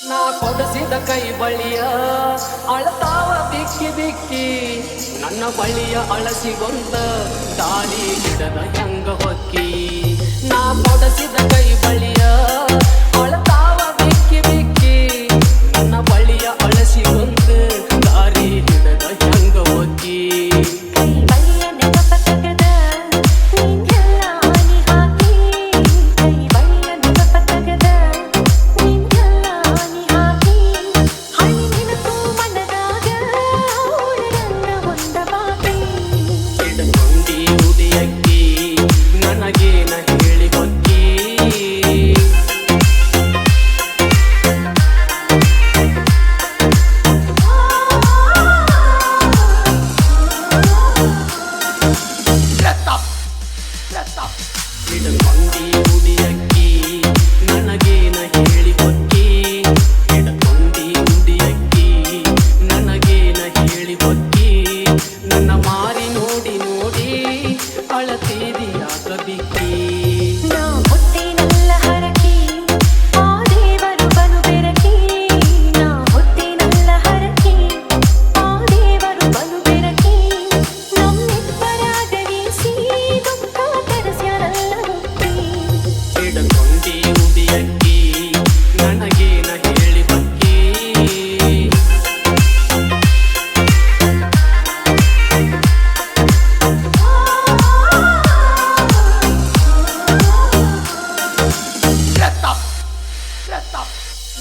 ನಾ ಕೊಡಸಿದ ಕೈ ಬಳಿಯ ಅಳತಾವ ಬಿಕ್ಕಿ ಬಿಕ್ಕಿ ನನ್ನ ಬಳಿಯ ಅಳಸಿಗೊಂದ ದಾರಿ ಹಿಡದ ಹೆಂಗ ಹೊಕ್ಕಿ ನಾ ಕೊಡಸಿದ ಕೈ ಬಳಿಯ ಅಳತಾವ ಬಿಕ್ಕಿ ಬಿಕ್ಕಿ ನನ್ನ ಬಳಿಯ ಅಳಸಿಗೊಂದ ದಾರಿ ಹಿಡದ ಹೆಂಗ ಹೊಕ್ಕಿ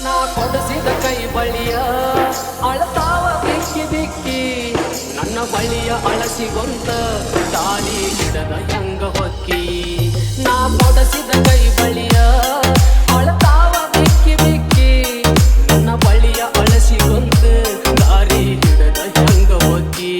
ನಾ ಕೊಡಸಿದ ಕೈ ಬಳಿಯ ಅಳತಾವ ಬಿಕ್ಕಿ ಬಿಕ್ಕಿ ನನ್ನ ಬಳಿಯ ಅಳಸಿಗೊಂತ ದಾಳಿ ಹಿಡದ ಹೆಂಗ ಹೊಕ್ಕಿ ನಾ ಕೊಡಸಿದ ಕೈ ಬಳಿಯ ಅಳತಾವ ಬಿಕ್ಕಿ ಬಿಕ್ಕಿ ನನ್ನ ಬಳಿಯ ಅಳಸಿಗೊಂತ ದಾರಿ ಹಿಡದ ಹೆಂಗ ಹೊಕ್ಕಿ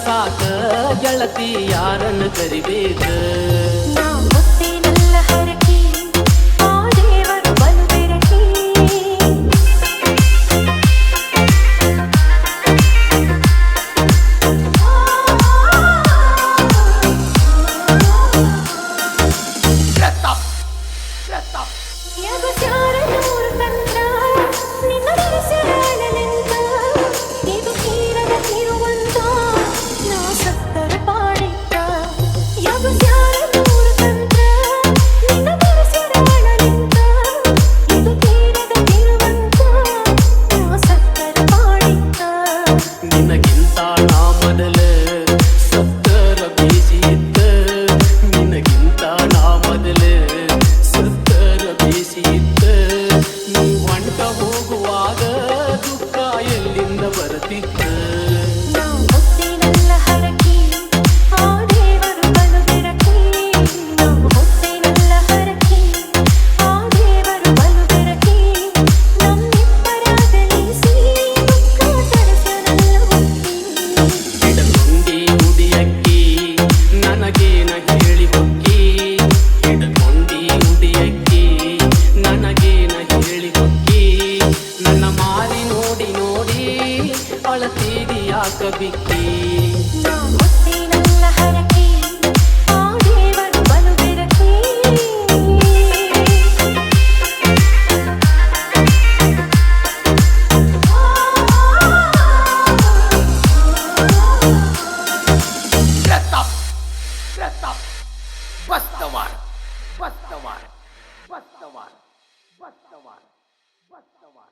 ಸಾಕ ಗೆಳತಿ ಯಾರನ್ನ ಕರಿಬೇಕ ಬಿಕ್ಕಿ ಬಸ್ತವಾರ ಬಸ್ತವಾರ ಬಸ್ತವಾರ ಬಸ್ತವಾರ ಬಸ್ತವಾರ